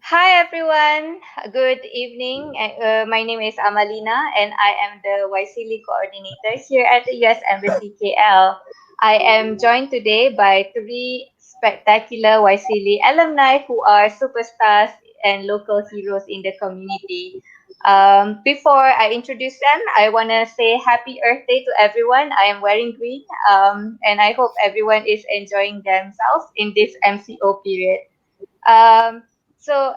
Hi everyone, good evening. My name is Amalina and I am the YSEALI coordinator here at the US Embassy KL. I am joined today by three spectacular YSEALI alumni who are superstars and local heroes in the community. Before I introduce them, I want to say happy Earth Day to everyone. I am wearing green and I hope everyone is enjoying themselves in this MCO period. Um, so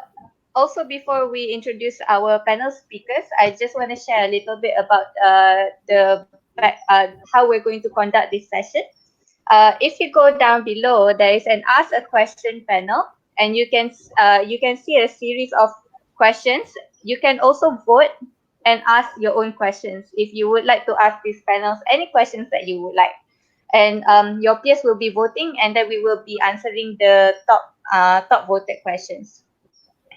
also before we introduce our panel speakers, I just want to share a little bit about how we're going to conduct this session. If you go down below, there is an ask a question panel, and you can see a series of questions. You can also vote and ask your own questions if you would like to ask these panels any questions that you would like. And your peers will be voting, and then we will be answering the top voted questions.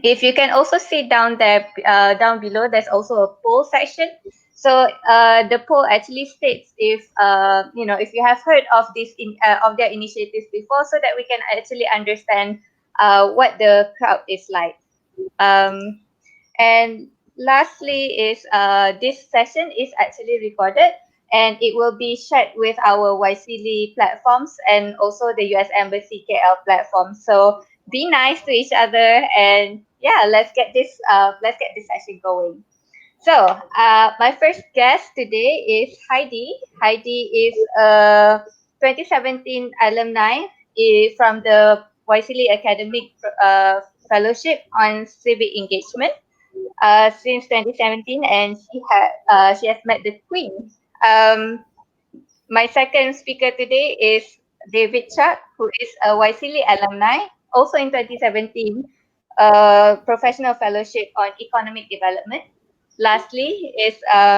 If you can also see down there, down below, there's also a poll section. So the poll actually states if if you have heard of of their initiatives before, so that we can actually understand what the crowd is like. Um, and lastly, is this session is actually recorded and it will be shared with our YSEALI platforms and also the US Embassy KL platform. So be nice to each other and yeah, let's get this session going. So my first guest today is Heidy. Heidi is a 2017 alumni from the YSEALI Academic Fellowship on Civic Engagement since 2017, and she has met the Queen. Um, my second speaker today is David Chak, who is a YSEALI alumni, also in 2017, professional fellowship on economic development. Lastly is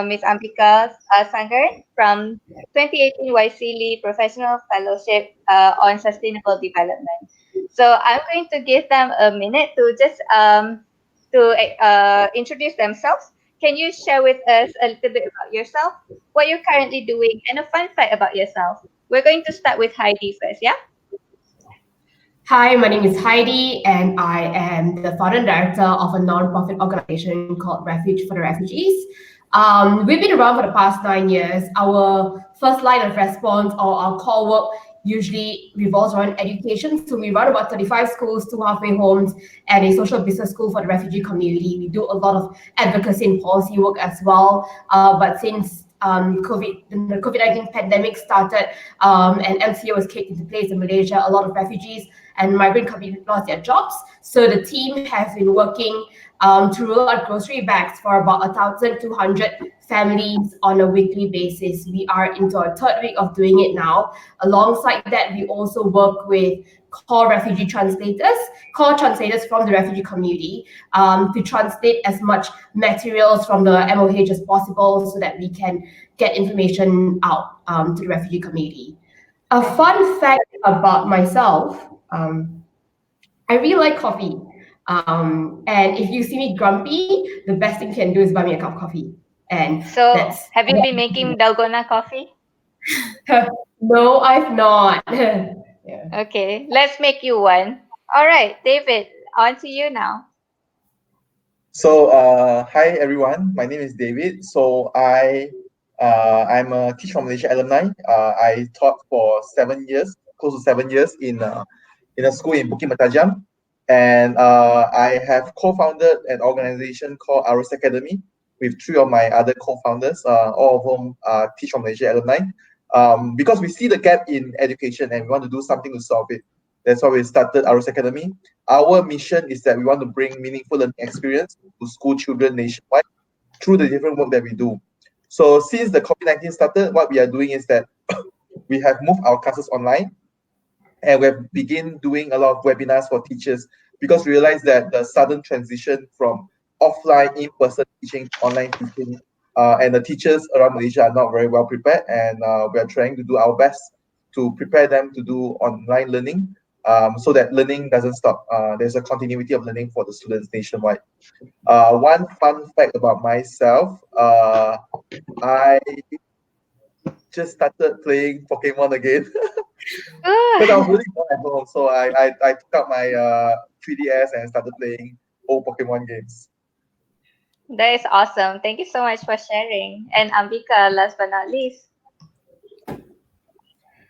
Ms. Ambika Sangaran from 2018 YSEALI professional fellowship on sustainable development. So I'm going to give them a minute to just introduce themselves. Can you share with us a little bit about yourself, what you're currently doing, and a fun fact about yourself? We're going to start with Heidi first, yeah? Hi, my name is Heidi, and I am the founder and director of a non-profit organization called Refuge for the Refugees. We've been around for the past 9 years. Our first line of response or our core work usually revolves around education. So we run about 35 schools, two halfway homes, and a social business school for the refugee community. We do a lot of advocacy and policy work as well. But since the COVID-19 pandemic started and MCO was kicked into place in Malaysia, a lot of refugees and migrant communities lost their jobs. So the team has been working to roll out grocery bags for about 1,200 families on a weekly basis. We are into our third week of doing it now. Alongside that, we also work with core translators from the refugee community to translate as much materials from the MOH as possible so that we can get information out to the refugee community. A fun fact about myself, I really like coffee. And if you see me grumpy, the best thing you can do is buy me a cup of coffee. And So that's have you been making dalgona coffee? no, I've not. Yeah. Okay, let's make you one. All right, David, on to you now. So, hi everyone. My name is David. I'm a Teach from Malaysia alumni. I taught for 7 years, close to 7 years in a school in Bukit Mertajam, and I have co-founded an organization called Arus Academy with three of my other co-founders, all of whom are Teach from Malaysia alumni. Because we see the gap in education and we want to do something to solve it. That's why we started Arus Academy. Our mission is that we want to bring meaningful learning experience to school children nationwide through the different work that we do. So since the COVID-19 started, what we are doing is that we have moved our classes online and we have begin doing a lot of webinars for teachers because we realize that the sudden transition from offline in-person teaching to online teaching and the teachers around Malaysia are not very well prepared, and we are trying to do our best to prepare them to do online learning so that learning doesn't stop. There's a continuity of learning for the students nationwide. One fun fact about myself, I just started playing Pokemon again because I was Good. really bored at home. So I took out my 3DS and started playing. old Pokemon games. That is awesome. Thank you so much for sharing. And Ambika, last but not least.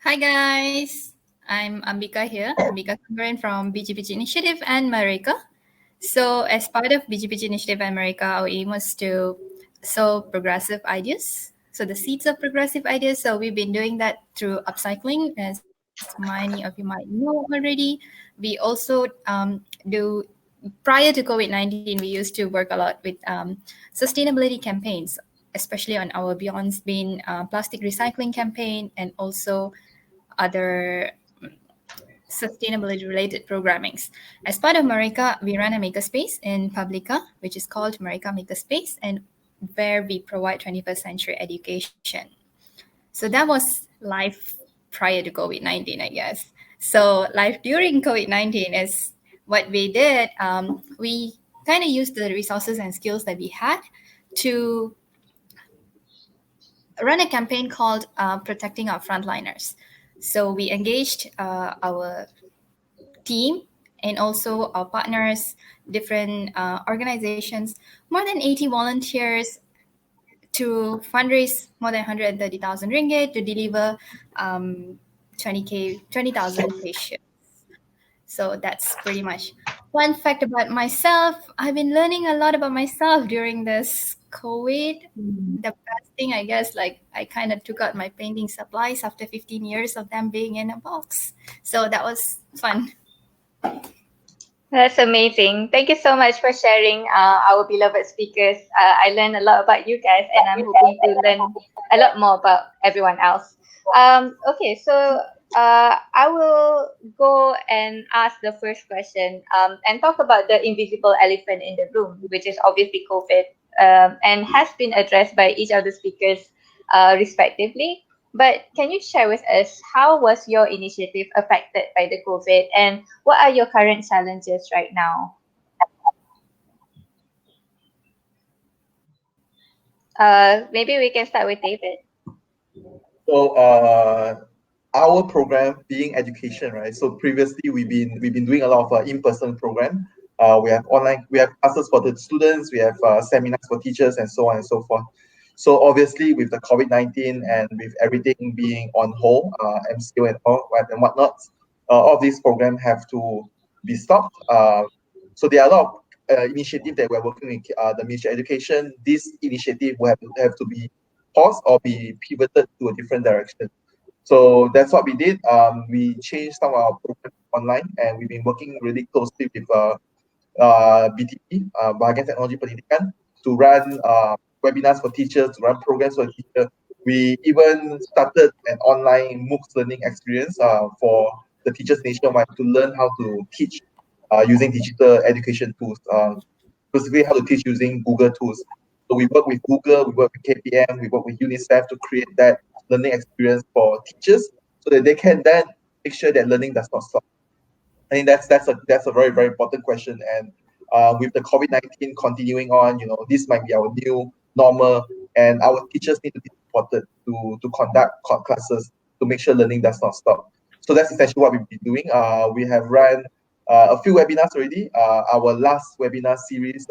Hi guys, I'm Ambika here, Ambika Sangaran from BIji-biji Initiative and Me.reka. So as part of BIji-biji Initiative and Me.reka, our aim was to sow progressive ideas. So the seeds of progressive ideas. So we've been doing that through upcycling, as many of you might know already. We also do prior to COVID-19, we used to work a lot with sustainability campaigns, especially on our Beyond's Bin plastic recycling campaign and also other sustainability related programmings. As part of Me.reka, we run a makerspace in Publica, which is called Me.reka Makerspace, and where we provide 21st century education. So that was life prior to COVID-19, I guess. So life during COVID-19 is what we did. We kind of used the resources and skills that we had to run a campaign called Protecting Our Frontliners. So we engaged our team and also our partners, different organizations, more than 80 volunteers to fundraise more than 130,000 ringgit to deliver 20,000 face shields. So that's pretty much. One fact about myself, I've been learning a lot about myself during this COVID. The best thing, I guess, like I kind of took out my painting supplies after 15 years of them being in a box. So that was fun. That's amazing. Thank you so much for sharing, our beloved speakers. I learned a lot about you guys, and I'm hoping to learn a lot more about everyone else. Okay, so I will go and ask the first question and talk about the invisible elephant in the room, which is obviously COVID, and has been addressed by each of the speakers respectively. But can you share with us how was your initiative affected by the COVID, and what are your current challenges right now? Maybe we can start with David. So our program being education, right? So previously we've been doing a lot of in-person program. We have online, we have classes for the students, we have seminars for teachers, and so on and so forth. So obviously with the COVID-19 and with everything being on hold, MCO and all and whatnot, all of these programs have to be stopped. So there are a lot of initiatives that we're working with the Ministry of Education. This initiative will have to be paused or be pivoted to a different direction. So that's what we did. We changed some of our programs online, and we've been working really closely with BTP, Bahagian Technology Pendidikan, to run webinars for teachers, to run programs for teachers. We even started an online MOOCs learning experience for the teachers nationwide to learn how to teach using digital education tools, specifically how to teach using Google tools. So we work with Google, we work with KPM, we work with UNICEF to create that learning experience for teachers so that they can then make sure that learning does not stop. I think that's a very very important question. And with the COVID-19 continuing on, this might be our new normal, and our teachers need to be supported to conduct classes to make sure learning does not stop. So that's essentially what we've been doing. We have run a few webinars already. Our last webinar series,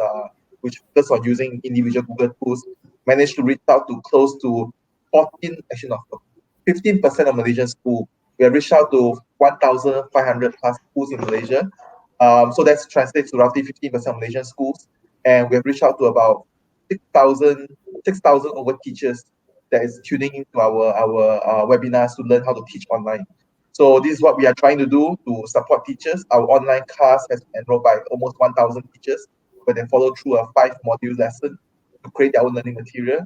which focused on using individual Google tools, managed to reach out to close to 14, actually not 15% of Malaysian schools. We have reached out to 1,500 plus schools in Malaysia. So that translates to roughly 15% of Malaysian schools. And we have reached out to about 6,000 over teachers that is tuning into our webinars to learn how to teach online. So this is what we are trying to do to support teachers. Our online class has been enrolled by almost 1,000 teachers, where they follow through a 5-module lesson to create their own learning material.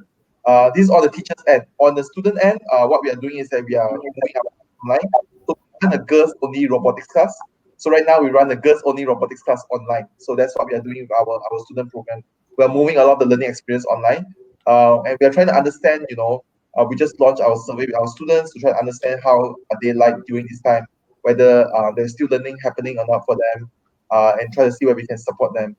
These are all the teachers end. On the student end, what we are doing is that we are moving up online. So we run a girls-only robotics class. So right now we run a girls-only robotics class online. So that's what we are doing with our student program. We are moving a lot of the learning experience online. And we are trying to understand, we just launched our survey with our students to try to understand how they like during this time, whether there's still learning happening or not for them, and try to see where we can support them.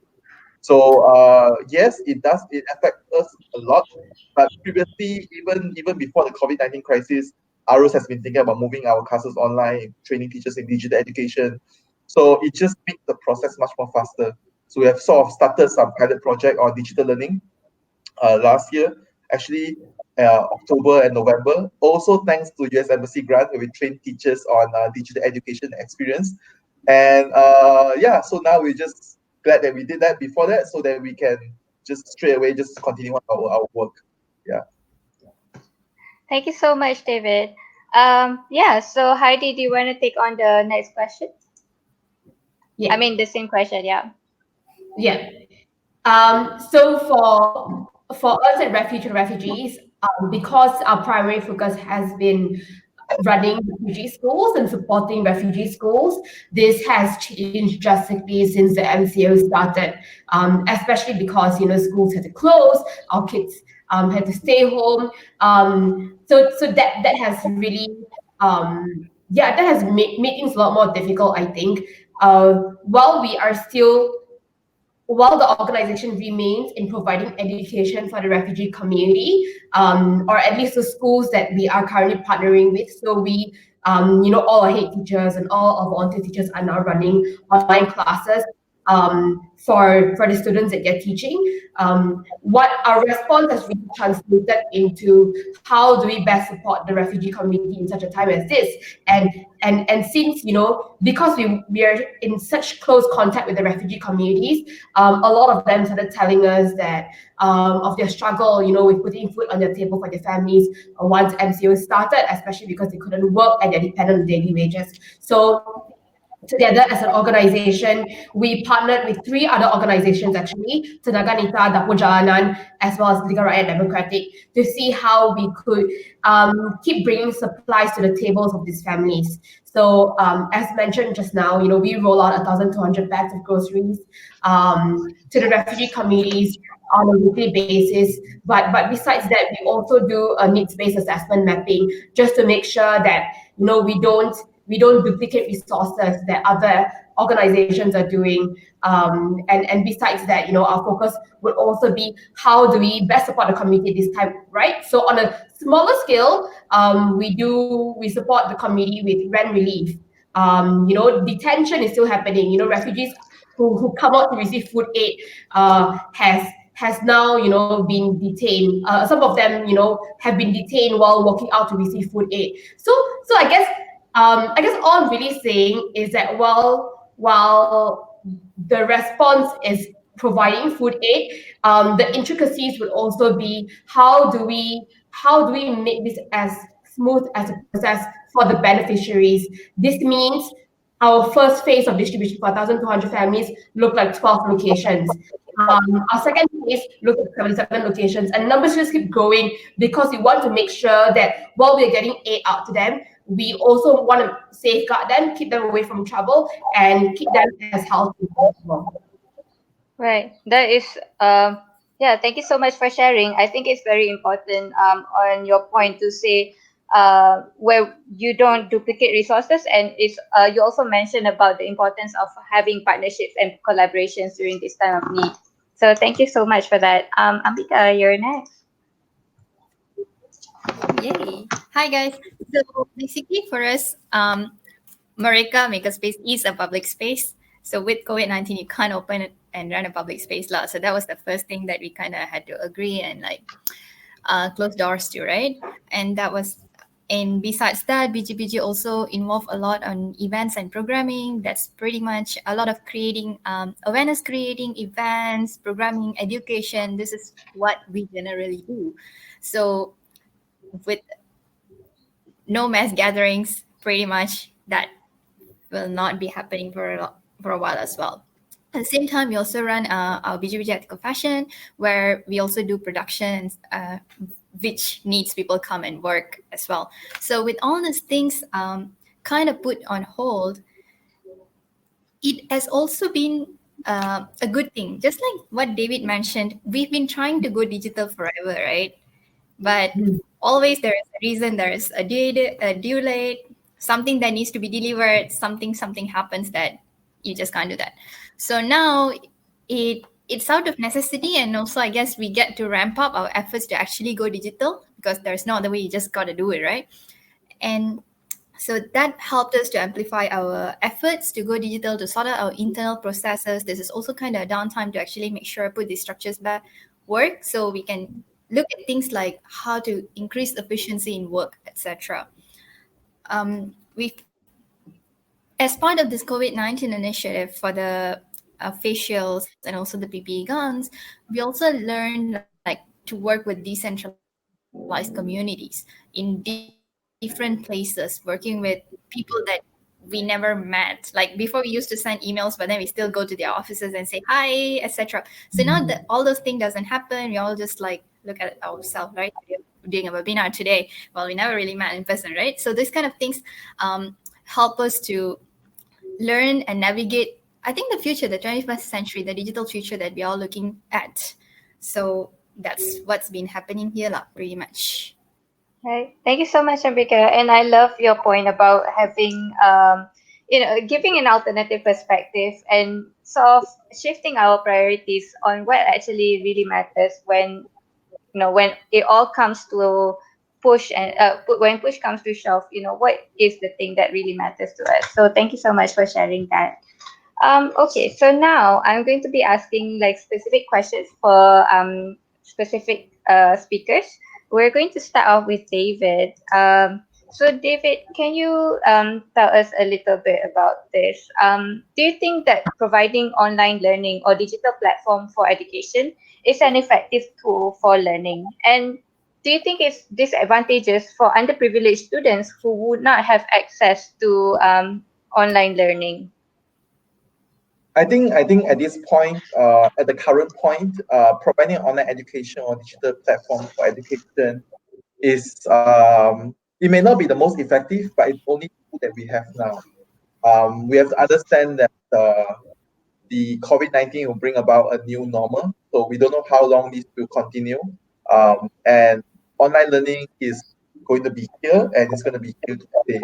So yes, it does. It affects us a lot. But previously, even before the COVID-19 crisis, Arus has been thinking about moving our classes online, training teachers in digital education. So it just makes the process much more faster. So we have sort of started some pilot project on digital learning last year, actually October and November. Also thanks to US Embassy grant, where we train teachers on digital education experience. And yeah, so now we're just glad that we did that before that, so that we can just straight away just continue our work. Yeah. Thank you so much, David. Yeah, so Heidi, do you want to take on the next question? Yeah. I mean, the same question, yeah. Yeah. So for us at Refuge and Refugees, because our primary focus has been running refugee schools and supporting refugee schools, this has changed drastically since the MCO started. Especially because schools had to close, our kids had to stay home. So that has really that has made things a lot more difficult, I think. While we are still while the organization remains in providing education for the refugee community, or at least the schools that we are currently partnering with. So we, all our head teachers and all our volunteer teachers are now running online classes for the students that they're teaching. What our response has really translated into how do we best support the refugee community in such a time as this, and since because we are in such close contact with the refugee communities, a lot of them started telling us that of their struggle with putting food on their table for their families once MCO started, especially because they couldn't work and they're dependent on daily wages. So together as an organization, we partnered with 3 other organizations actually, Tenaga Nita, Dapur Jalanan, as well as Liga Rakyat Democratic, to see how we could keep bringing supplies to the tables of these families. So as mentioned just now, we roll out 1,200 bags of groceries to the refugee communities on a weekly basis. But besides that, we also do a needs-based assessment mapping just to make sure that we don't duplicate resources that other organizations are doing. And besides that, our focus would also be how do we best support the community this time, right? So on a smaller scale, we support the community with rent relief. Detention is still happening. Refugees who come out to receive food aid has now been detained. Some of them have been detained while walking out to receive food aid. So I guess all I'm really saying is that while the response is providing food aid, the intricacies would also be how do we make this as smooth as a process for the beneficiaries. This means our first phase of distribution for 1,200 families looked like 12 locations. Our second phase looked at 77 locations, and numbers just keep growing because we want to make sure that while we're getting aid out to them, we also want to safeguard them, keep them away from trouble, and keep them as healthy as possible. Right. That is, yeah, thank you so much for sharing. I think it's very important on your point to say where you don't duplicate resources. And it's you also mentioned about the importance of having partnerships and collaborations during this time of need. So thank you so much for that. Ambika, you're next. Yay. Hi, guys. So basically for us, M.reka Makerspace is a public space. So with COVID-19, you can't open it and run a public space lot. So that was the first thing that we kind of had to agree and close doors to, right? And besides that, BIji-biji also involved a lot on events and programming. That's pretty much a lot of creating awareness, creating events, programming, education. This is what we generally do. So with no mass gatherings, pretty much that will not be happening for a while as well. At the same time, we also run our BIji-biji Ethical Fashion, where we also do production, which needs people come and work as well. So with all these things kind of put on hold, it has also been a good thing. Just like what David mentioned, we've been trying to go digital forever, right? But always there is a reason, there is a due late, something that needs to be delivered, something happens that you just can't do that. So now it's out of necessity, and also I guess we get to ramp up our efforts to actually go digital because there's no other way. You just got to do it, right? And So that helped us to amplify our efforts to go digital, to sort out our internal processes. This is also kind of a downtime to actually make sure I put these structures back work, so we can look at things like how to increase efficiency in work, etc. We, as part of this COVID-19 initiative for the facials and also the PPE gowns, we also learned like to work with decentralized communities in different places, working with people that we never met. Like before, we used to send emails, but then we still go to their offices and say hi, etc. So now that all those things doesn't happen, we all just like look at ourselves, right? We're doing a webinar today, well, we never really met in person, right? So this kind of things help us to learn and navigate, I think, the future, the 21st century, the digital future that we are all looking at. So that's what's been happening here, pretty much. Right. Thank you so much, Ambika. And I love your point about having, giving an alternative perspective and sort of shifting our priorities on what actually really matters when, when it all comes to push and when push comes to shove, what is the thing that really matters to us. So thank you so much for sharing that. Okay, so now I'm going to be asking like specific questions for specific speakers. We're going to start off with David. So David, can you tell us a little bit about this? Do you think that providing online learning or digital platform for education is an effective tool for learning? And do you think it's disadvantageous for underprivileged students who would not have access to online learning? I think at this point, at the current point, providing online education or digital platform for education is it may not be the most effective, but it's only tool that we have now. We have to understand that the COVID-19 will bring about a new normal, so we don't know how long this will continue. And online learning is going to be here, and it's going to be here to stay.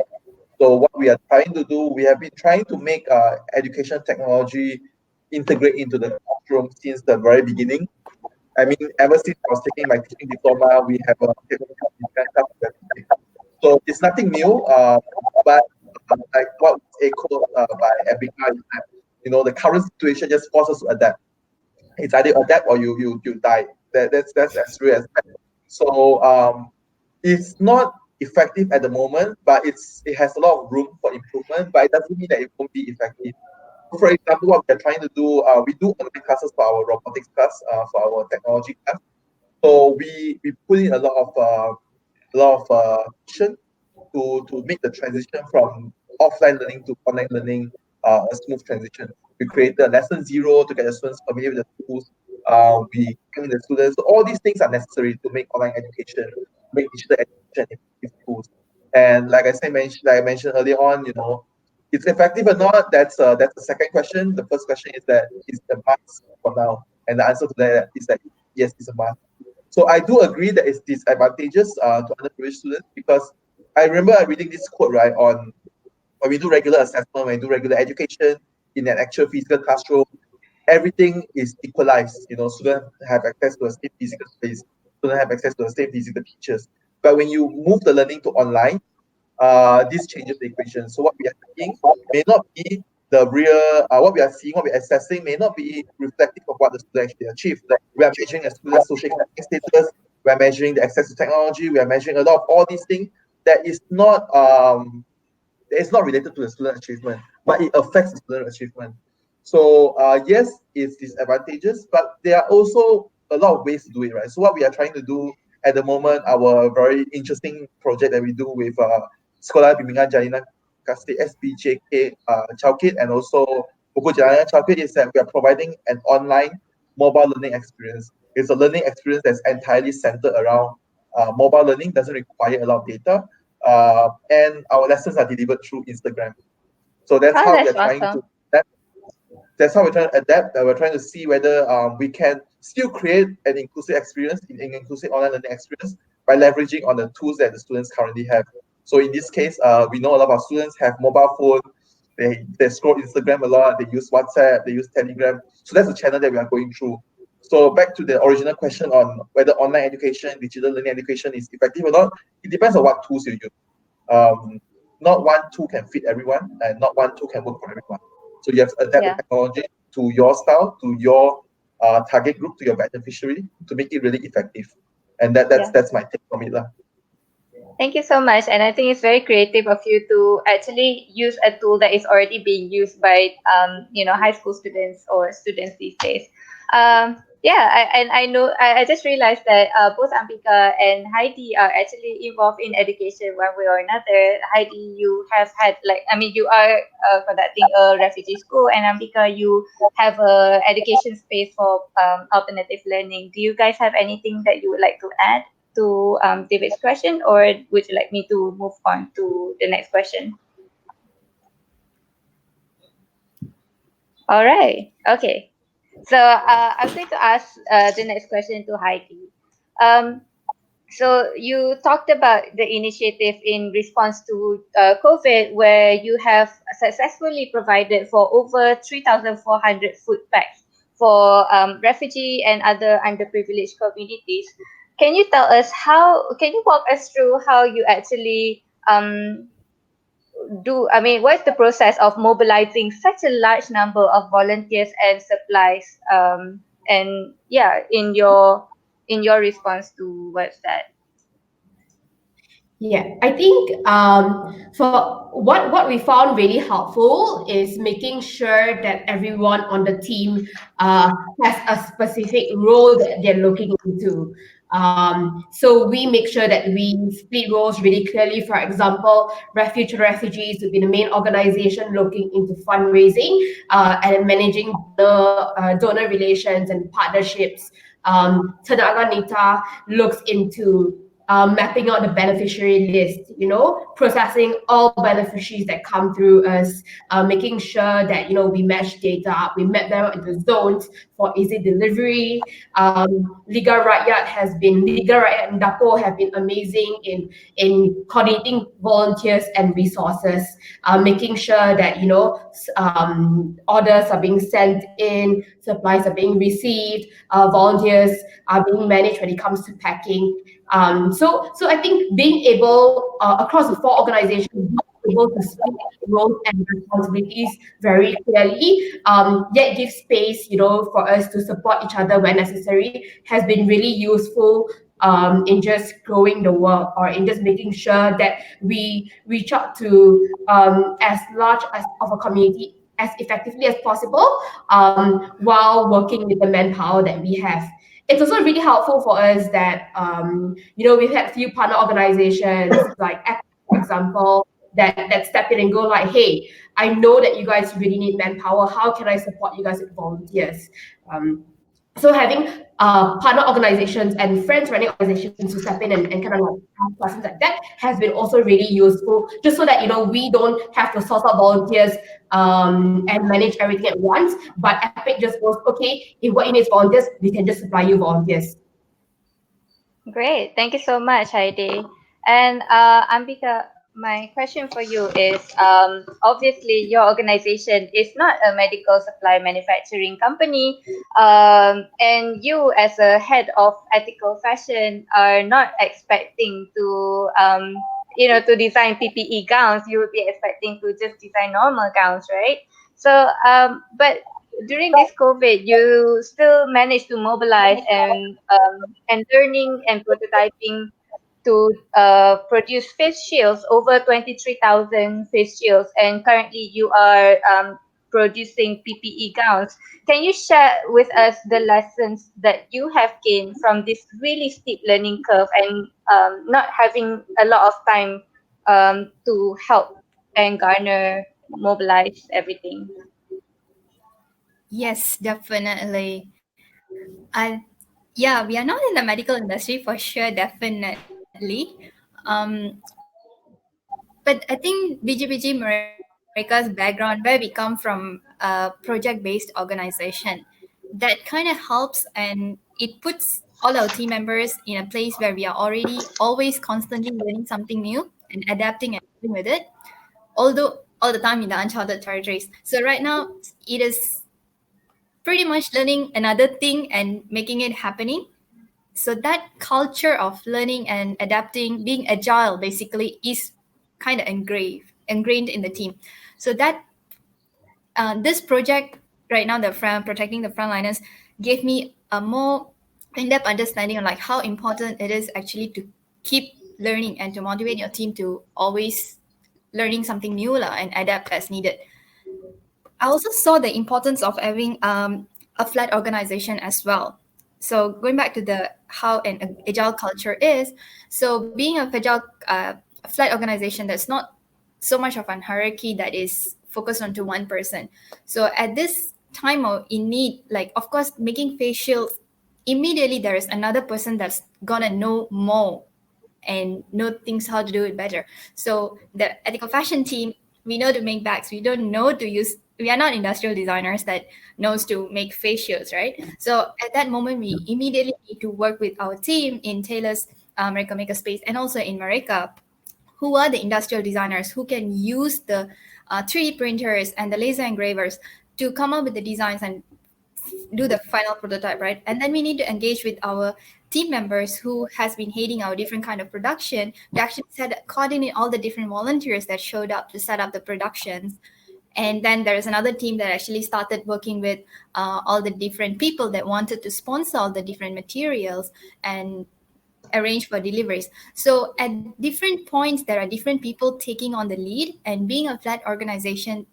So what we are trying to do, we have been trying to make education technology integrate into the classroom since the very beginning. I mean, ever since I was taking my teaching diploma, we have a different class every day. So it's nothing new, but like what was echoed by Ambika is that the current situation just forces us to adapt. It's either adapt or you die. That's as real as that. So it's not effective at the moment, but it has a lot of room for improvement. But it doesn't mean that it won't be effective. So for example, what we're trying to do, we do online classes for our robotics class, for our technology class. So we put in a lot of action to make the transition from offline learning to online learning a smooth transition. We created a lesson zero to get the students familiar with the tools. We train the students. So all these things are necessary to make online education, make digital education effective tools. And like I mentioned earlier on, it's effective or not. That's the second question. The first question is that is the must for now, and the answer to that is that yes, it's a must. So I do agree that it's disadvantageous to underprivileged students because I remember reading this quote right on when we do regular assessment, when we do regular education in an actual physical classroom, everything is equalized. Students have access to the same physical space, students have access to the same physical teachers. But when you move the learning to online, this changes the equation. So what we are seeing may not be the real, what we are seeing, what we are assessing may not be reflective of what the student actually achieved. We are measuring a student's social status, we are measuring the access to technology, we are measuring a lot of all these things that is not related to the student achievement, but it affects the student achievement. So yes, it's disadvantageous, but there are also a lot of ways to do it, right? So what we are trying to do at the moment, our very interesting project that we do with Sekolah Bimbingan Jalinan Kasih SBJK Chowkit and also Buku Jalanan Chowkit is that we are providing an online mobile learning experience. It's a learning experience that's entirely centered around mobile learning, doesn't require a lot of data, and our lessons are delivered through Instagram. So that's Oh, how we that's are trying to awesome. that's how we're trying to adapt. We're trying to see whether we can still create an inclusive experience, an inclusive online learning experience by leveraging on the tools that the students currently have. So in this case, we know a lot of our students have mobile phone. They scroll Instagram a lot. They use WhatsApp. They use Telegram. So that's the channel that we are going through. So back to the original question on whether online education, digital learning education is effective or not. It depends on what tools you use. not one tool can fit everyone, and not one tool can work for everyone. So you have to adapt the technology to your style, to your target group, to your beneficiary, to make it really effective. And that's my take from it lah. Thank you so much. And I think it's very creative of you to actually use a tool that is already being used by, high school students or students these days. And I know, I just realized that both Ambika and Heidi are actually involved in education one way or another. Heidi, you have had, you are conducting a refugee school, and Ambika, you have a education space for alternative learning. Do you guys have anything that you would like to add to David's question, or would you like me to move on to the next question? All right. Okay. So I'm going to ask the next question to Heidi. So you talked about the initiative in response to COVID, where you have successfully provided for over 3,400 food packs for refugee and other underprivileged communities. Can you tell us can you walk us through how you actually what's the process of mobilizing such a large number of volunteers and supplies? In your response to what's that? Yeah, I think for what we found really helpful is making sure that everyone on the team has a specific role that they're looking into. So we make sure that we split roles really clearly. For example, Refuge for Refugees would be the main organization looking into fundraising and managing the donor relations and partnerships. Tenaga Nita looks into mapping out the beneficiary list, processing all beneficiaries that come through us, making sure that, we match data, we map them out into zones for easy delivery. Liga Rakyat and DAPO have been amazing in coordinating volunteers and resources, making sure that, orders are being sent in, supplies are being received, volunteers are being managed when it comes to packing. So I think being able across the four organizations, able to split roles and responsibilities very clearly, yet give space, for us to support each other when necessary, has been really useful in just growing the work, or in just making sure that we reach out to as large as of a community as effectively as possible, while working with the manpower that we have. It's also really helpful for us that we've had a few partner organizations like Act, for example, that step in and go like, hey, I know that you guys really need manpower. How can I support you guys with volunteers? So having partner organizations and friends running organizations to step in and kind of like have questions like that has been also really useful, just so that we don't have to source out volunteers and manage everything at once. But Epic just goes, okay, if what you need is volunteers, we can just supply you volunteers. Great. Thank you so much, Heidi. And Ambika, my question for you is, obviously your organization is not a medical supply manufacturing company, and you as a head of ethical fashion are not expecting to design PPE gowns. You would be expecting to just design normal gowns, right? So, but during this COVID, you still managed to mobilize and learning and prototyping to produce face shields, over 23,000 face shields, and currently you are producing PPE gowns. Can you share with us the lessons that you have gained from this really steep learning curve and not having a lot of time to help and garner, mobilize everything? Yes, definitely. And yeah, we are not in the medical industry for sure, definitely. But I think BIji-biji Mereka's background, where we come from a project-based organization, that kind of helps, and it puts all our team members in a place where we are already always constantly learning something new and adapting and living with it, although all the time in the uncharted territories. So right now, it is pretty much learning another thing and making it happening. So that culture of learning and adapting, being agile basically, is kind of ingrained in the team. So that this project right now, the protecting the frontliners, gave me a more in-depth understanding of like how important it is actually to keep learning and to motivate your team to always learning something new and adapt as needed. I also saw the importance of having a flat organization as well. So going back to the how an agile culture is, so being a flat organization, that's not so much of an hierarchy that is focused onto one person. So at this time of in need, like of course making face shields, immediately there is another person that's gonna know more and know things how to do it better. So the ethical fashion team, we know to make bags. We don't know to use. We are not industrial designers that knows to make face shields, right? So at that moment, we immediately need to work with our team in Taylor's MReka Makerspace and also in MReka, who are the industrial designers who can use the 3D printers and the laser engravers to come up with the designs and do the final prototype, right? And then we need to engage with our team members who has been heading our different kind of production. We actually coordinate all the different volunteers that showed up to set up the productions. And then there is another team that actually started working with all the different people that wanted to sponsor all the different materials and arrange for deliveries. So at different points, there are different people taking on the lead, and being a flat organization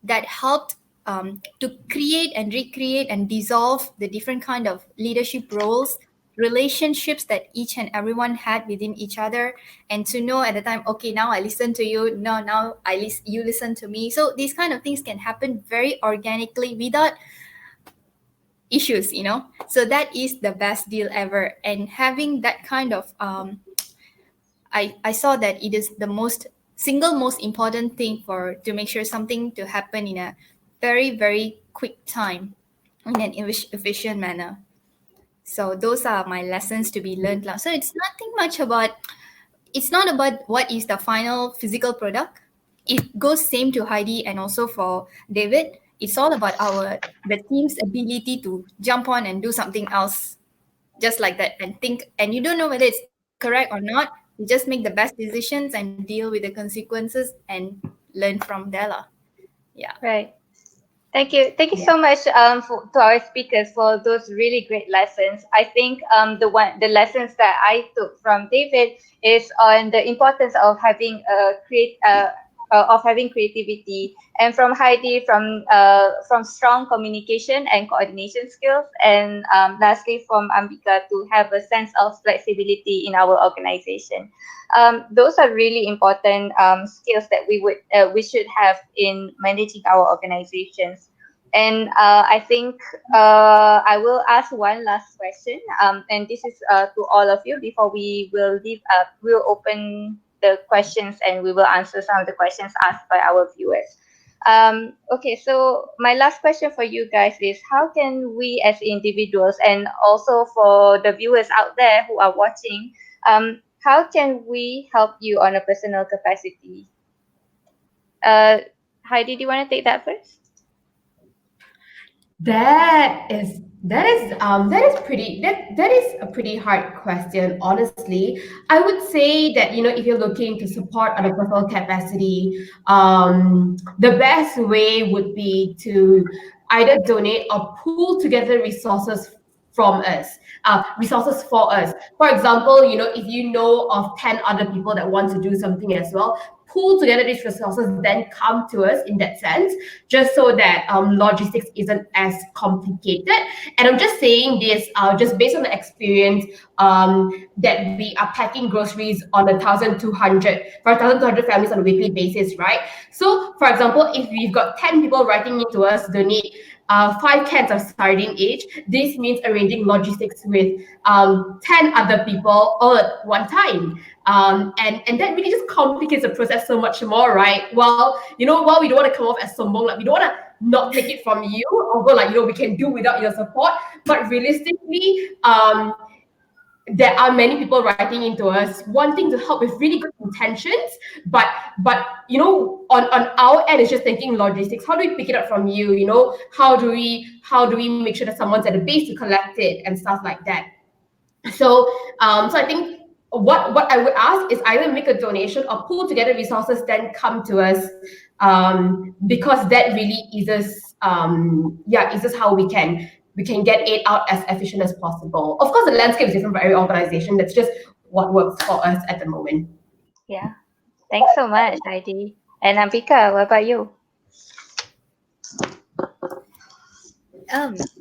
that helped to create and recreate and dissolve the different kind of leadership roles, relationships that each and everyone had within each other, and to know at the time, okay, now I listen to you, no, now you listen to me. So these kind of things can happen very organically without issues, So that is the best deal ever. And having that kind of I saw that it is the most important thing to make sure something to happen in a very, very quick time in an efficient manner. So those are my lessons to be learned. So it's not about what is the final physical product. It goes same to Heidy and also for David. It's all about the team's ability to jump on and do something else just like that and think, and you don't know whether it's correct or not. You just make the best decisions and deal with the consequences and learn from there. Yeah. Right. Thank you so much to our speakers for those really great lessons. I think the lessons that I took from David is on the importance of having creativity, and from Heidy from strong communication and coordination skills, and lastly from Ambika to have a sense of flexibility in our organization. Those are really important skills that we should have in managing our organizations. And I think I will ask one last question, and this is to all of you before we'll open the questions and we will answer some of the questions asked by our viewers. Okay, so my last question for you guys is, how can we as individuals and also for the viewers out there who are watching, how can we help you on a personal capacity? Heidy, do you want to take that first? That is a pretty hard question, honestly. I would say that, if you're looking to support on a personal capacity, the best way would be to either donate or pool together resources for us. For example, if you know of 10 other people that want to do something as well, pool together these resources, then come to us in that sense, just so that logistics isn't as complicated. And I'm just saying this just based on the experience that we are packing groceries on 1,200 families on a weekly basis, right? So, for example, if we've got 10 people writing into us, donate 5 cans of sardine each, this means arranging logistics with 10 other people all at one time. And that really just complicates the process so much more, right? While we don't want to come off as sombong, like we don't want to not take it from you, or go we can do without your support. But realistically, there are many people writing into us wanting to help with really good intentions, but on our end, it's just thinking logistics. How do we pick it up from you? How do we make sure that someone's at the base to collect it and stuff like that? So I think what I would ask is either make a donation or pull together resources, then come to us, because that really eases eases how we can get aid out as efficient as possible. Of course, the landscape is different for every organization. That's just what works for us at the moment. Yeah. Thanks so much, Heidi. And Ambika, what about you?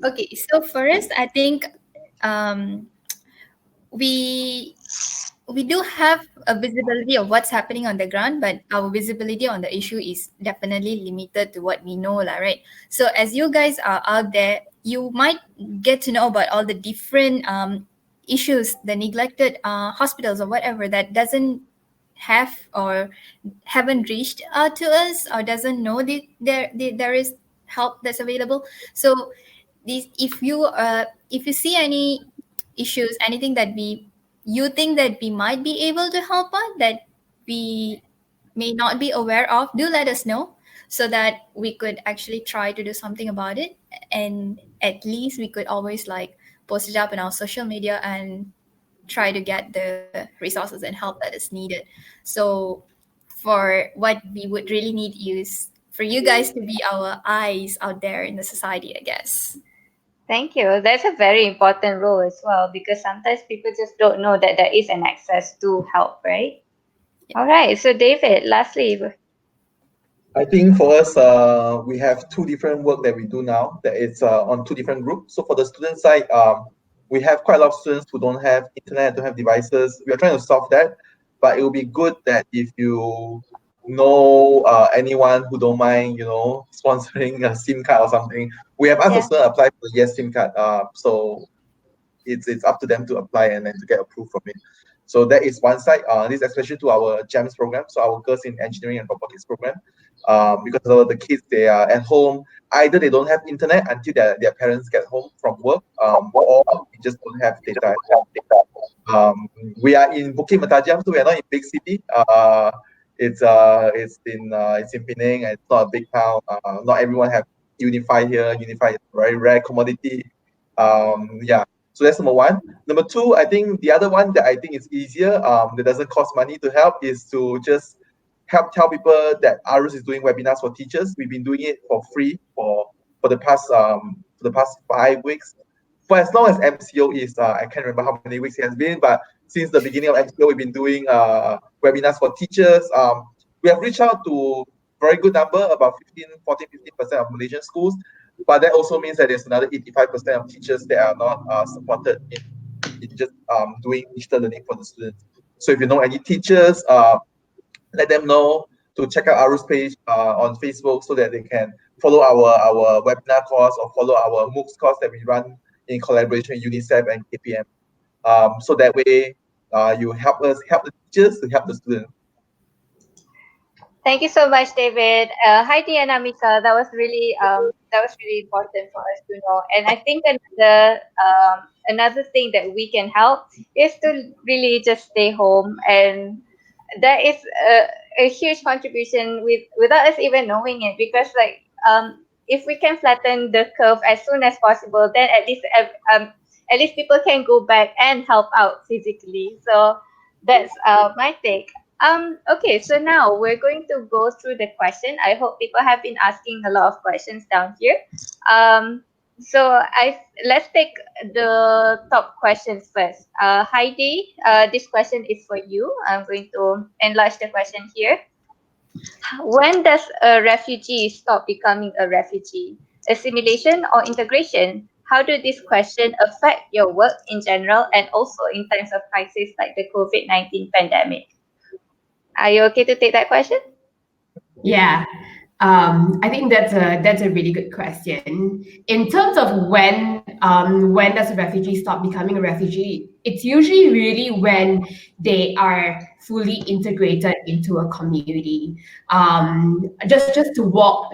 Okay, so first, I think um, we we do have a visibility of what's happening on the ground, but our visibility on the issue is definitely limited to what we know, lah, right? So as you guys are out there, you might get to know about all the different issues, the neglected hospitals or whatever that doesn't have or haven't reached out to us or doesn't know there is help that's available. So these, if you see any issues, anything that you think that we might be able to help on that we may not be aware of, do let us know so that we could actually try to do something about it. And at least we could always like post it up in our social media and try to get the resources and help that is needed. So for what we would really need is for you guys to be our eyes out there in the society, I guess. Thank you. That's a very important role as well because sometimes people just don't know that there is an access to help, right? All right. So, David, lastly, I think for us, we have two different work that we do now that it's on two different groups. So for the student side, we have quite a lot of students who don't have internet, don't have devices. We are trying to solve that, but it will be good that if you know anyone who don't mind, sponsoring a SIM card or something. We have asked the yeah. student to apply for the Yes SIM card. So it's up to them to apply and then to get approved from it. So that is one side. This is especially to our GEMS program, so our Girls in Engineering and Robotics program. Because of the kids, they are at home. Either they don't have internet until their parents get home from work, or they just don't have data at home. We are in Bukit Matajam, so we are not in big city. It's in Penang, and it's not a big town. Not everyone have Unify here. Unify is a very rare commodity. Yeah. So that's number one. Number two, I think the other one that I think is easier, that doesn't cost money to help, is to just help tell people that Arus is doing webinars for teachers. We've been doing it for free for the past 5 weeks. For as long as MCO is, I can't remember how many weeks it has been, but since the beginning of MCO, we've been doing webinars for teachers. We have reached out to very good number, about 15% of Malaysian schools. But that also means that there's another 85% of teachers that are not supported in just doing digital learning for the students. So if you know any teachers, let them know to check out Arus page on Facebook so that they can follow our webinar course or follow our MOOCs course that we run in collaboration with UNICEF and KPM. So that way you help the teachers to help the students. Thank you so much, David. Heidi and Amika, that was really important for us to know. And I think another thing that we can help is to really just stay home, and that is a huge contribution without us even knowing it. Because if we can flatten the curve as soon as possible, then at least people can go back and help out physically. So that's my take. Okay, so now we're going to go through the question. I hope people have been asking a lot of questions down here. So let's take the top questions first. Heidi, this question is for you. I'm going to enlarge the question here. When does a refugee stop becoming a refugee? Assimilation or integration? How do these questions affect your work in general and also in times of crisis like the COVID-19 pandemic? Are you okay to take that question? Yeah, I think that's a really good question. In terms of when does a refugee stop becoming a refugee? It's usually really when they are fully integrated into a community. Just to walk,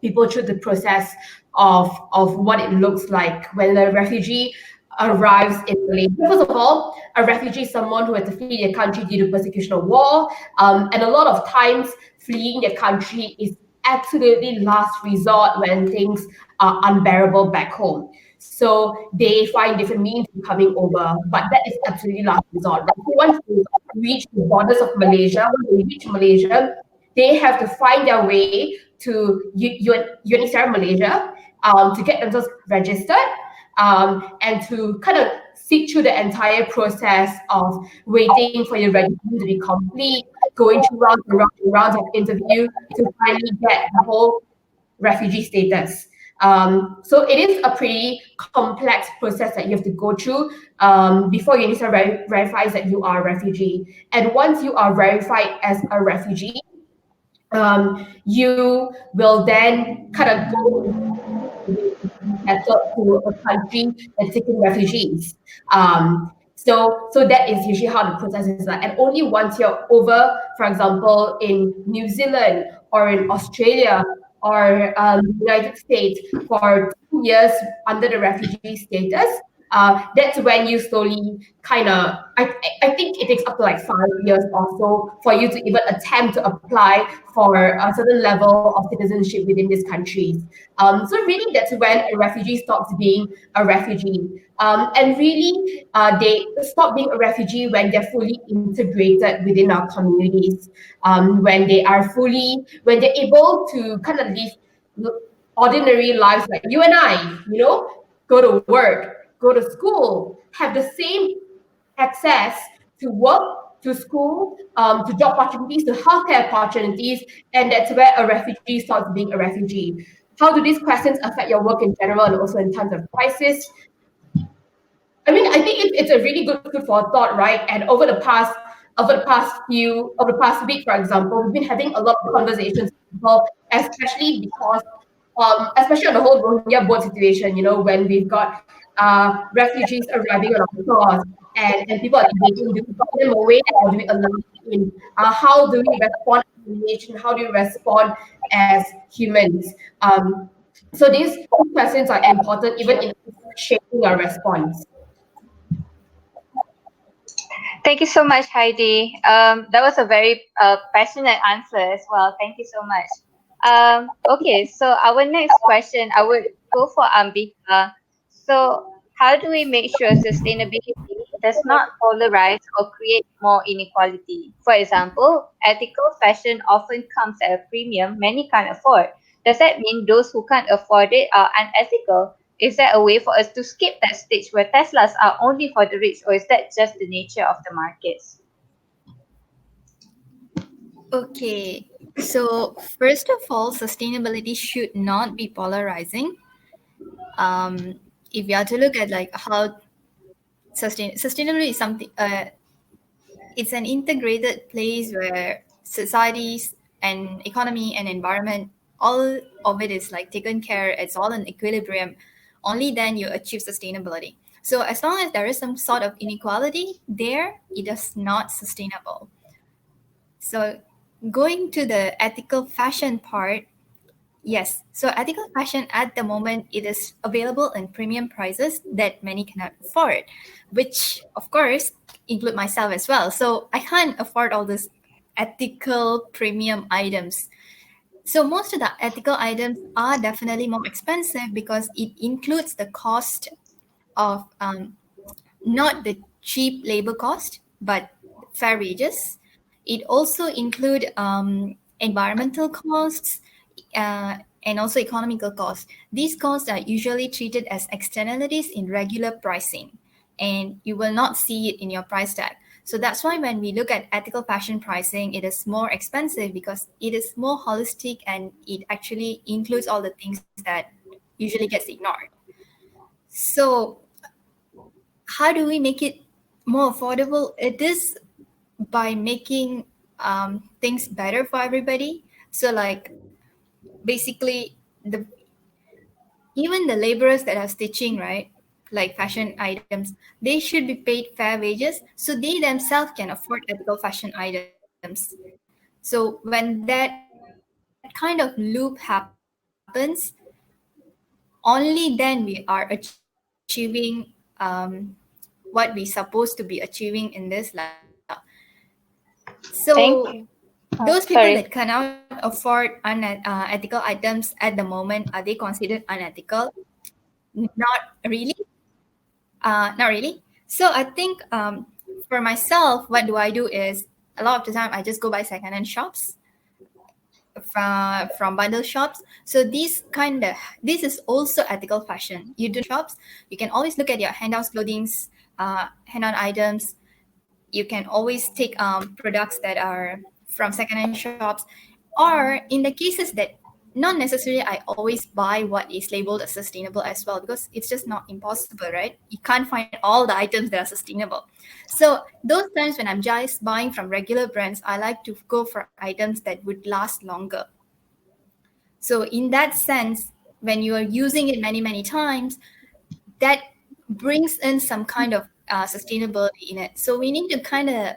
people through the process of what it looks like when a refugee arrives in Malaysia. First of all, a refugee is someone who had to flee their country due to persecution or war, and a lot of times fleeing their country is absolutely last resort when things are unbearable back home. So they find different means of coming over, but that is absolutely last resort. Right? So once they reach the borders of Malaysia, when they reach Malaysia, they have to find their way to UNHCR Malaysia to get themselves registered and to kind of sit through the entire process of waiting for your registration to be complete, going through rounds and rounds and rounds of interview to finally get the whole refugee status. So it is a pretty complex process that you have to go through before UNHCR verifies that you are a refugee. And once you are verified as a refugee, you will then kind of go to a country that's taking refugees. So that is usually how the process is like. And only once you're over, for example, in New Zealand or in Australia or United States for 2 years under the refugee status, that's when you slowly kind of, I think it takes up to like 5 years or so for you to even attempt to apply for a certain level of citizenship within these countries. So really that's when a refugee stops being a refugee. And really they stop being a refugee when they're fully integrated within our communities, when when they're able to kind of live ordinary lives like you and I, go to work, go to school, have the same access to work, to school, to job opportunities, to healthcare opportunities, and that's where a refugee starts being a refugee. How do these questions affect your work in general and also in terms of crisis? I mean, I think it's a really good food for thought, right? And over the past week, for example, we've been having a lot of conversations with people, especially because especially on the whole Rohingya boat situation, when we've got refugees arriving on our shores and people are debating, do we put them away or do we allow them in? How do we respond as a nation? How do we respond as humans? So these questions are important even in shaping our response. Thank you so much, Heidi. That was a very passionate answer as well. Thank you so much. Okay, so our next question, I would go for Ambika. So, how do we make sure sustainability does not polarize or create more inequality? For example, ethical fashion often comes at a premium many can't afford. Does that mean those who can't afford it are unethical? Is there a way for us to skip that stage where Teslas are only for the rich, or is that just the nature of the markets? Okay, so first of all, sustainability should not be polarizing. If you are to look at like how sustainability is something, it's an integrated place where societies and economy and environment, all of it is like taken care. It's all in equilibrium. Only then you achieve sustainability. So as long as there is some sort of inequality there, it is not sustainable. So going to the ethical fashion part, yes. So ethical fashion at the moment, it is available in premium prices that many cannot afford, which of course include myself as well. So I can't afford all these ethical premium items. So most of the ethical items are definitely more expensive because it includes the cost of not the cheap labor cost, but fair wages. It also include environmental costs and also economical costs. These costs are usually treated as externalities in regular pricing, and you will not see it in your price tag. So that's why when we look at ethical fashion pricing, it is more expensive because it is more holistic and it actually includes all the things that usually gets ignored. So how do we make it more affordable? It is by making things better for everybody. So like basically even the laborers that are stitching, right, like fashion items, they should be paid fair wages so they themselves can afford ethical fashion items. So when that kind of loop happens, only then we are achieving what we're supposed to be achieving in this law. So Thank you. those people Sorry. that cannot afford ethical items at the moment, are they considered unethical? Not really. Not really. So I think for myself, what do I do is a lot of the time I just go by secondhand shops from bundle shops. So this is also ethical fashion. You do shops, you can always look at your hand-out clothings, hand-on items. You can always take products that are from secondhand shops, or in the cases that not necessarily I always buy what is labeled as sustainable as well, because it's just not impossible, right? You can't find all the items that are sustainable. So those times when I'm just buying from regular brands, I like to go for items that would last longer. So in that sense, when you are using it many times, that brings in some kind of sustainability in it. So we need to kind of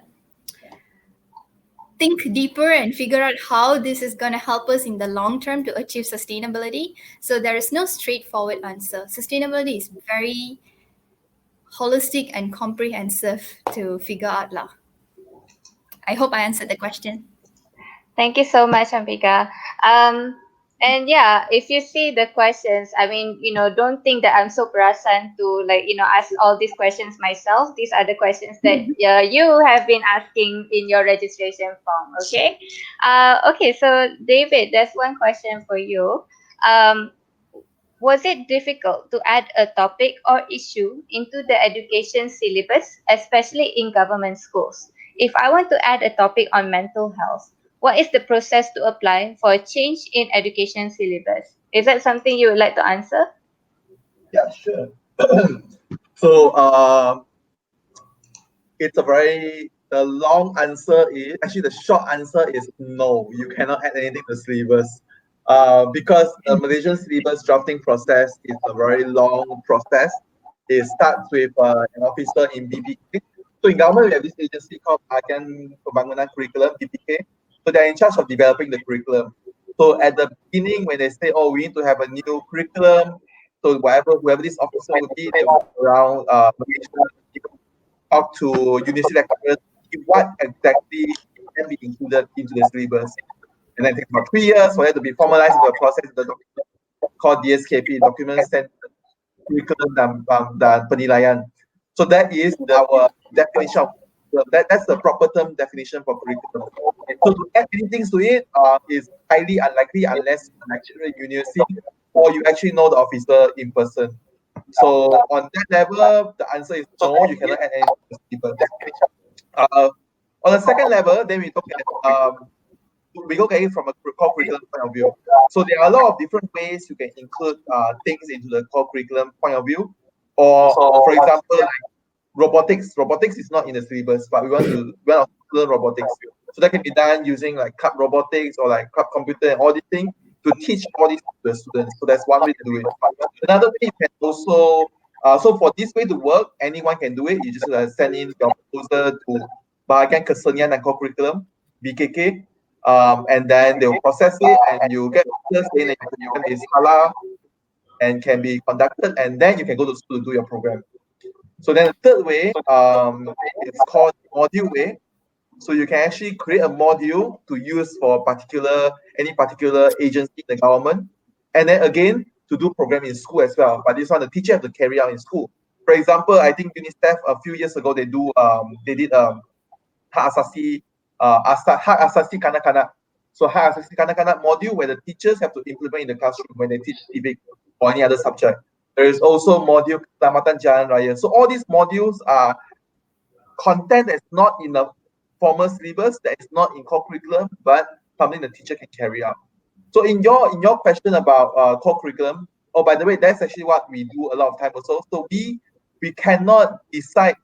think deeper and figure out how this is going to help us in the long term to achieve sustainability. So there is no straightforward answer. Sustainability is very holistic and comprehensive to figure out lah. I hope I answered the question. Thank you so much, Ambika. And yeah, if you see the questions, I mean, don't think that I'm so perasan to ask all these questions myself. These are the questions that you have been asking in your registration form. Okay. Okay. So David, there's one question for you. Um, was it difficult to add a topic or issue into the education syllabus, especially in government schools? If I want to add a topic on mental health, what is the process to apply for a change in education syllabus? Is that something you would like to answer? Yeah, sure. So it's the long answer is actually the short answer is no. You cannot add anything to the syllabus. Because the Malaysian syllabus drafting process is a very long process. It starts with an officer in BPK. So in government, we have this agency called Bahagian Pembangunan Curriculum, BPK. So they're in charge of developing the curriculum. So at the beginning, when they say, oh, we need to have a new curriculum, so whoever this officer will be, they will go around Malaysia, talk to university lecturers, what exactly can be included into the syllabus. And then it takes about 3 years for it to be formalized into a process, the document called DSKP, Document Centered Curriculum dan Penilaian. So that is our definition of that's the proper term definition for curriculum. So to add anything to it is highly unlikely unless you're actually a university or you actually know the officer in person. So on that level, the answer is no, you cannot add anything to the syllabus. On the second level, then we look at it from a core curriculum point of view. So there are a lot of different ways you can include things into the core curriculum point of view. Or for example, like robotics. Robotics is not in the syllabus, but we want to learn robotics. So that can be done using like club robotics or like club computer and all these things to teach all these to the students. So that's one way to do it. Another way you can also so for this way to work, anyone can do it. You just send in your proposal to Bahagian Kesenian dan Curriculum, BKK, and then they'll process it and you get saying that your program is halal and can be conducted, and then you can go to school to do your program. So then the third way, it's called module way. So you can actually create a module to use for any particular agency in the government, and then again to do program in school as well. But this one the teacher have to carry out in school. For example, I think UNICEF a few years ago they did hak asasi kanak-kanak. So hak asasi kanak-kanak module where the teachers have to implement in the classroom when they teach civic or any other subject. There is also module Keselamatan Jalan Raya. So all these modules are content that's not in the formal syllabus, that is not in core curriculum, but something the teacher can carry out. So in your question about core curriculum, oh, by the way, that's actually what we do a lot of time also. So we cannot decide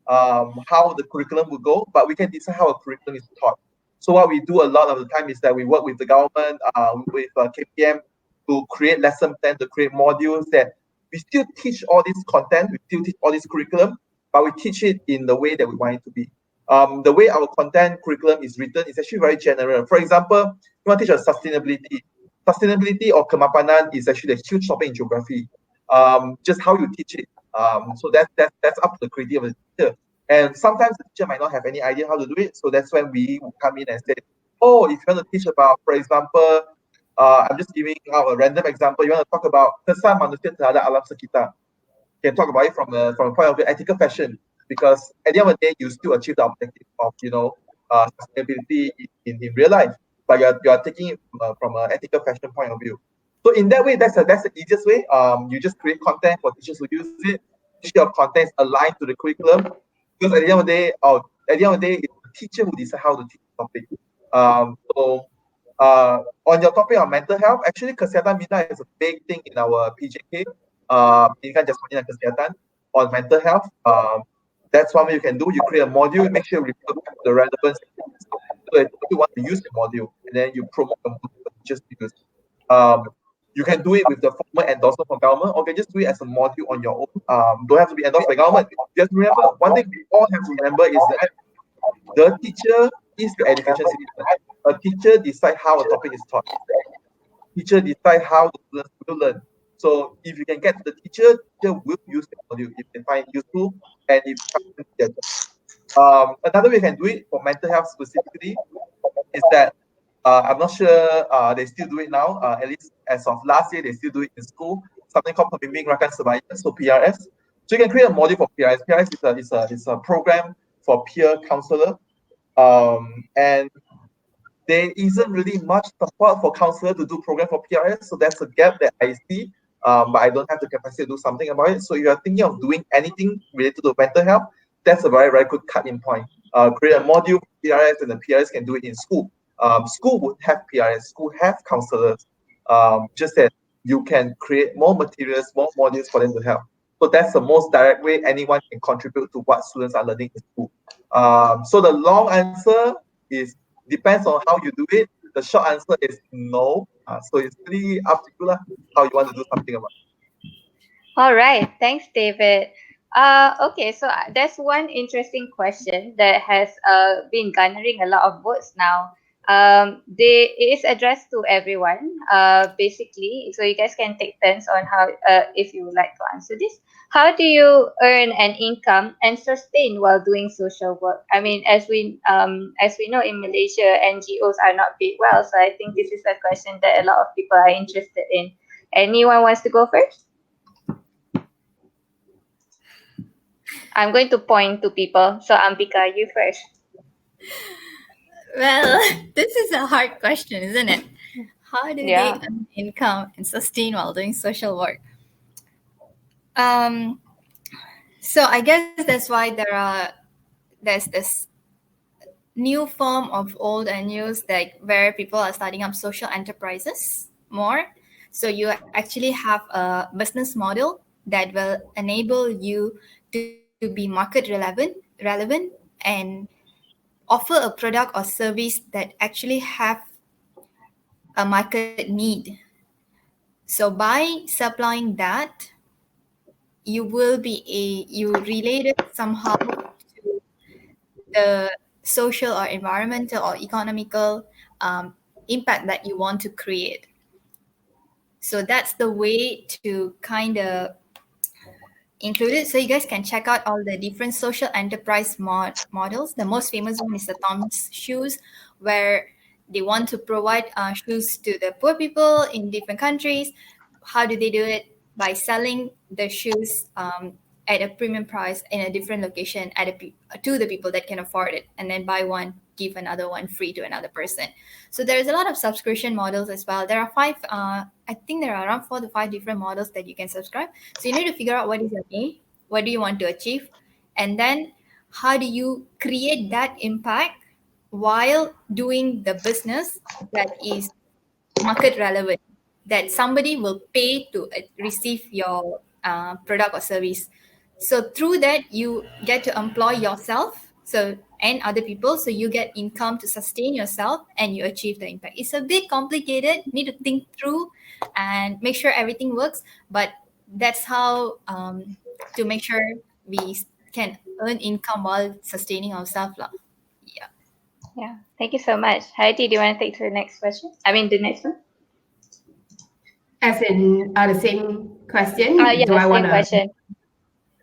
how the curriculum will go, but we can decide how a curriculum is taught. So what we do a lot of the time is that we work with the government, with KPM to create lesson plan, to create modules that we still teach all this content, we still teach all this curriculum, but we teach it in the way that we want it to be. The way our content curriculum is written is actually very general. For example, you want to teach us sustainability. Sustainability or kemapanan is actually a huge topic in geography. Just how you teach it. So that's up to the creativity of the teacher. And sometimes the teacher might not have any idea how to do it. So that's when we come in and say, oh, if you want to teach about, for example, I'm just giving out a random example. You want to talk about kesan manusia terhadap alam sekitar. You can talk about it from a point of view ethical fashion, because at the end of the day, you still achieve the objective of sustainability in real life, but you're taking it from an ethical fashion point of view. So in that way, that's the easiest way. You just create content for teachers to use it. Make sure your content is aligned to the curriculum, because at the end of the day, it's the teacher who decides how to teach the topic. On your topic on mental health, actually kesihatan minda is a big thing in our PJK. Pendidikan Jasmani dan Kesihatan on mental health. That's one way you can do. You create a module, make sure you refer back to the relevance. So if you want to use the module, and then you promote the module for teachers to use. You can do it with the formal endorsement from government, or you can just do it as a module on your own. Don't have to be endorsed by government. Just remember, one thing we all have to remember is that the teacher is the education citizen. A teacher decides how a topic is taught. Teacher decide how the students will learn. So if you can get to the teacher will use the module if they find it useful, and if another way you can do it for mental health specifically is that I'm not sure they still do it now. At least as of last year, they still do it in school. Something called Pembimbing Rakan Sebaya, so PRS. So you can create a module for PRS. PRS is a program for peer counselor, and there isn't really much support for counselor to do program for PRS, so that's a gap that I see. But I don't have the capacity to do something about it. So if you're thinking of doing anything related to mental health, that's a very, very good cut-in point. Create a module for PRS, and the PRS can do it in school. School would have PRS, school have counselors. Just that you can create more materials, more modules for them to help. So that's the most direct way anyone can contribute to what students are learning in school. So the long answer is depends on how you do it. The short answer is no. So it's really up to you how you want to do something about it. All right. Thanks, David. Okay, so there's one interesting question that has been garnering a lot of votes now. It is addressed to everyone, basically. So you guys can take turns on how, if you would like to answer this. How do you earn an income and sustain while doing social work? I mean, as we know, in Malaysia, NGOs are not paid well. So I think this is a question that a lot of people are interested in. Anyone wants to go first? I'm going to point to people. So Ambika, you first. Well, this is a hard question, isn't it? How do Yeah. they earn income and sustain while doing social work? So I guess that's why there's this new form of old and news, like where people are starting up social enterprises more. So you actually have a business model that will enable you to be market relevant and offer a product or service that actually have a market need. So by supplying that, you relate it somehow to the social or environmental or economical impact that you want to create. So that's the way to kind of include it. So you guys can check out all the different social enterprise models. The most famous one is the Tom's Shoes, where they want to provide shoes to the poor people in different countries. How do they do it? By selling the shoes at a premium price in a different location to the people that can afford it, and then buy one, give another one free to another person. So there's a lot of subscription models as well. There are I think there are around 4 to 5 different models that you can subscribe. So you need to figure out what is your aim, what do you want to achieve, and then how do you create that impact while doing the business that is market relevant, that somebody will pay to receive your product or service. So through that, you get to employ yourself and other people, so you get income to sustain yourself and you achieve the impact. It's a bit complicated, need to think through and make sure everything works, but that's how to make sure we can earn income while sustaining ourselves. Yeah. Yeah. Thank you so much. Heidi, do you want to take to the next question? I mean, the next one? As in the same question, Yeah, do I same want to? question.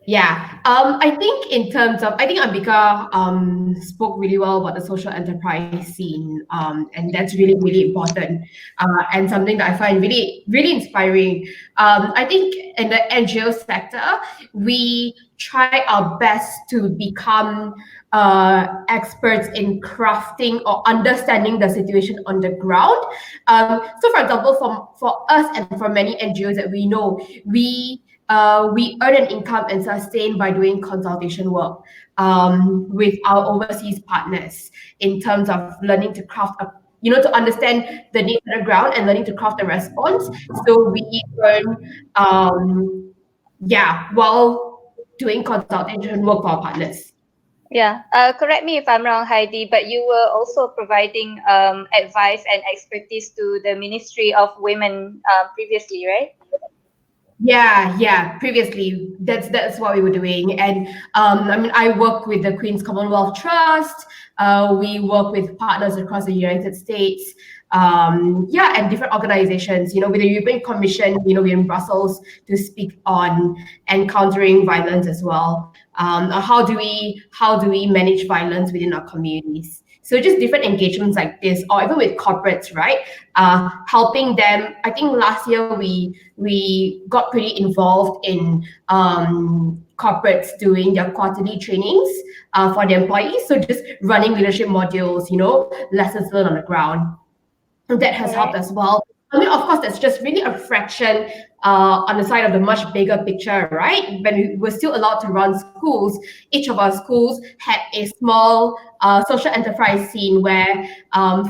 Yeah, I think in terms of, I think Ambika spoke really well about the social enterprise scene, and that's really important, and something that I find really inspiring. I think in the NGO sector, we try our best to become experts in crafting or understanding the situation on the ground. So, for example, for us and for many NGOs that we know, we earn an income and sustain by doing consultation work with our overseas partners in terms of learning to craft a, to understand the needs on the ground and learning to craft a response. So we earn, while doing consultation work for our partners. Yeah. Correct me if I'm wrong, Heidi, but you were also providing advice and expertise to the Ministry of Women previously, right? Yeah. Previously, that's what we were doing, and I mean, I work with the Queen's Commonwealth Trust. We work with partners across the United States. And different organizations. With the European Commission, we're in Brussels to speak on encountering violence as well. How do we manage violence within our communities? So just different engagements like this, or even with corporates, right? Helping them. I think last year we got pretty involved in corporates doing their quarterly trainings for their employees. So just running leadership modules, lessons learned on the ground. That has helped Correct. as well. I mean, of course, that's just really a fraction on the side of the much bigger picture, right? When we were still allowed to run schools, each of our schools had a small social enterprise scene where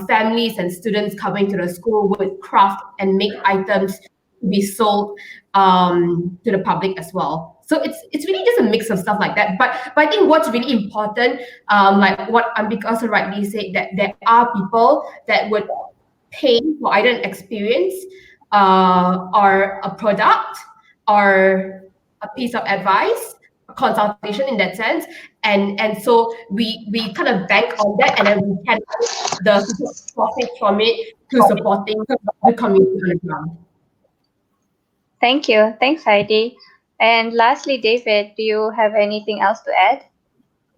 families and students coming to the school would craft and make items to be sold to the public as well. So it's really just a mix of stuff like that. But I think what's really important, like what Ambika also rightly said, that there are people that would pay for either an experience or a product or a piece of advice, a consultation in that sense. And so we kind of bank on that, and then we can the profit from it to supporting the community on the ground. Thank you. Thanks, Heidi. And lastly, David, do you have anything else to add?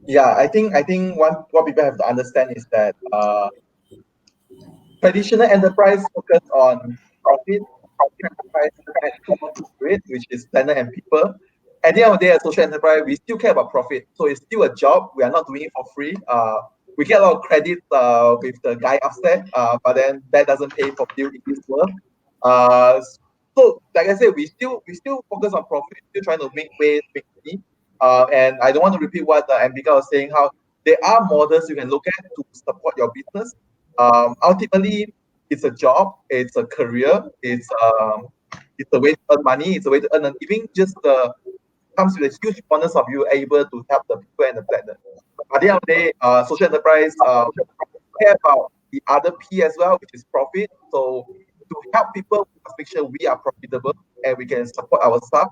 Yeah, I think what people have to understand is that traditional enterprise focus on profit. Social enterprise add two more things to it, which is planet and people. At the end of the day, as social enterprise, we still care about profit. So it's still a job. We are not doing it for free. We get a lot of credit with the guy upstairs, but then that doesn't pay for bill in this world. Uh, so like I said, we still focus on profit, still trying to make ways, make money. And I don't want to repeat what Ambika was saying, how there are models you can look at to support your business. Ultimately, it's a job, it's a career, it's a way to earn money, it's a way to earn a living. Just comes with a huge bonus of you able to help the people and the planet. At the end of the day, social enterprise care about the other P as well, which is profit. So to help people, we must make sure we are profitable and we can support our staff.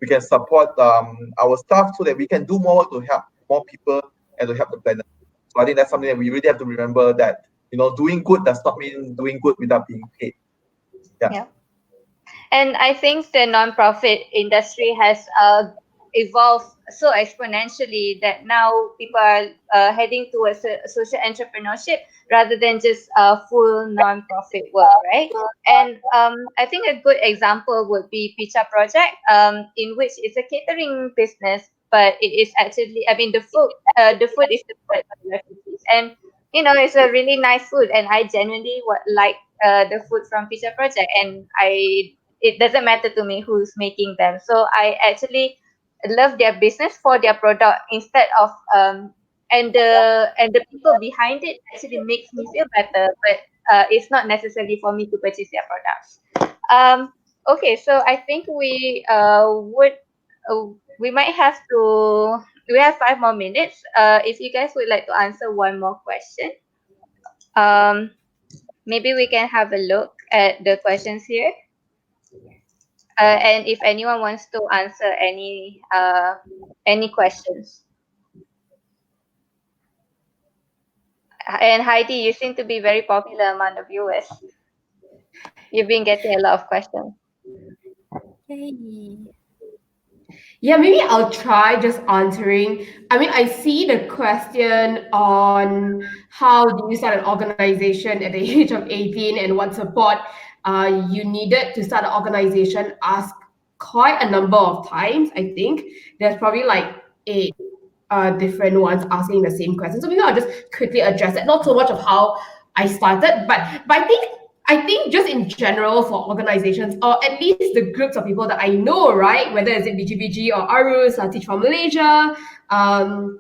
We can support our staff so that we can do more to help more people and to help the planet. So I think that's something that we really have to remember, that doing good does not mean doing good without being paid. Yeah. Yeah. And I think the nonprofit industry has evolved so exponentially that now people are heading towards social entrepreneurship rather than just full nonprofit work, right? And I think a good example would be Pizza Project, in which it's a catering business, but it is actually, I mean, the food is supplied by the refugees, and it's a really nice food, and I genuinely like the food from Pizza Project, and it doesn't matter to me who's making them. So I actually love their business for their product instead of and the people behind it actually makes me feel better, but it's not necessarily for me to purchase their products. Okay, so I think we might have to. We have 5 more minutes. If you guys would like to answer one more question, um, maybe we can have a look at the questions here. And if anyone wants to answer any questions. And Heidi, you seem to be very popular among the viewers. You've been getting a lot of questions. Yay. Yeah, maybe I'll try just answering. I mean, I see the question on how do you start an organization at the age of 18 and what support you needed to start an organization, asked quite a number of times. I think there's probably like 8 different ones asking the same question. So maybe I'll just quickly address it. Not so much of how I started, but I think just in general for organizations, or at least the groups of people that I know, right? Whether it's it BIji-biji or Arus or Teach for Malaysia, or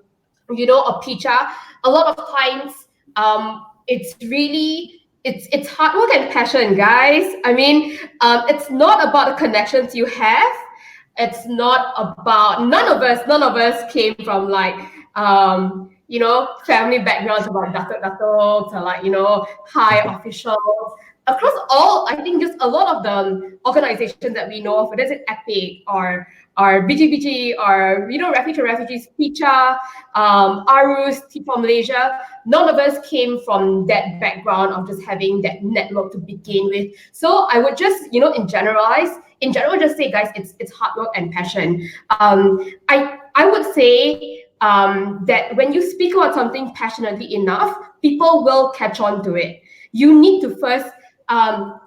Picha, a lot of times it's really it's hard work and passion, guys. I mean, it's not about the connections you have. It's not about none of us came from like family backgrounds about datuk to like high officials across all. I think just a lot of the organizations that we know of, whether it's Epic or BIji-biji or Refuge and Refugees, Picha, Arus, for Malaysia, none of us came from that background of just having that network to begin with. So I would just in general just say, guys, it's hard work and passion. I would say that when you speak about something passionately enough, people will catch on to it. You need to first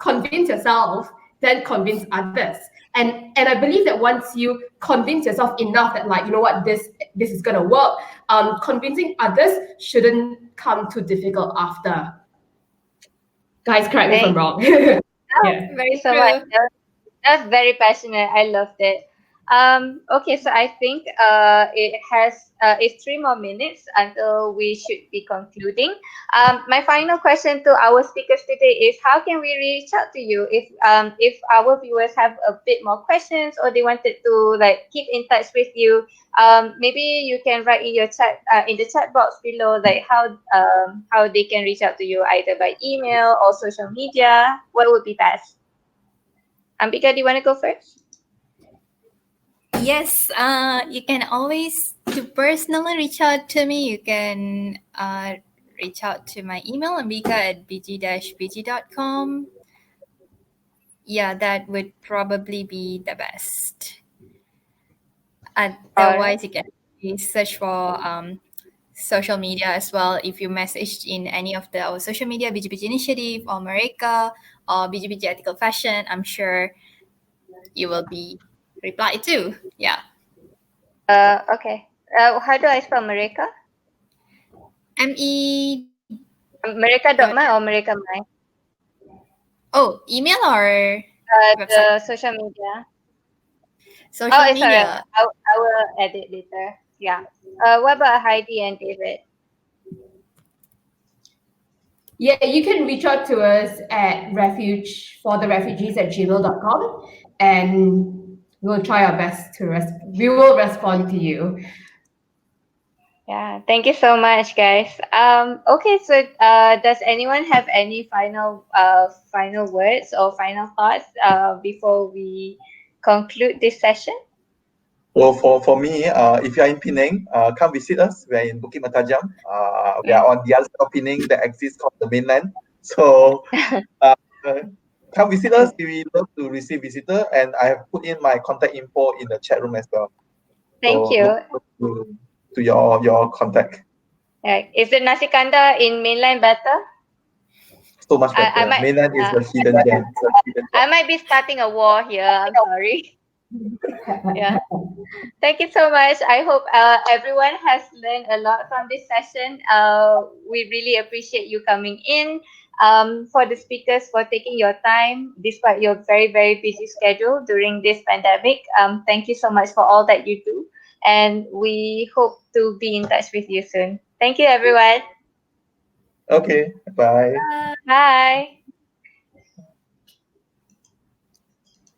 convince yourself, then convince others. And I believe that once you convince yourself enough that, like, you know what, this is gonna work, convincing others shouldn't come too difficult after. Guys, correct me if I'm wrong. Yeah. Very so much. That's very passionate. I loved it. Okay, so I think it's 3 more minutes until we should be concluding. My final question to our speakers today is, how can we reach out to you if our viewers have a bit more questions, or they wanted to like keep in touch with you? Maybe you can write in your chat in the chat box below, like how they can reach out to you, either by email or social media. What would be best? Ambika, do you want to go first? Yes, you can always to personally reach out to me. You can reach out to my email, ambika@biji-biji.com. Yeah, that would probably be the best. Otherwise, you can search for social media as well. If you messaged in any of our social media, BIji-biji Initiative or M.reka or BIji-biji Ethical Fashion, I'm sure you will be replied to. Yeah. Okay. How do I spell M.reka? M-E... M.reka.my or M.reka my? Oh, email or website? The social media. Social media. Sorry. I will edit later. Yeah. What about Heidy and David? Yeah, you can reach out to us at Refuge for the refugees at gmail.com, and we'll try our best we will respond to you. Yeah, thank you so much, guys. Okay, so does anyone have any final words or final thoughts before we conclude this session? Well, for me, if you're in Penang, come visit us. We're in Bukit Matajam. We are on the other side of Penang that exists called the mainland. So come visit us. We love to receive visitor, and I have put in my contact info in the chat room as well. Thank you. To your contact. Right. Is the nasi kandar in mainland better? So much better. Mainland is the hidden gem. I might be starting a war here. I'm sorry. Yeah. Thank you so much. I hope everyone has learned a lot from this session. We really appreciate you coming in. For the speakers, for taking your time despite your very, very busy schedule during this pandemic. Thank you so much for all that you do. And we hope to be in touch with you soon. Thank you, everyone. Okay. Bye. Bye.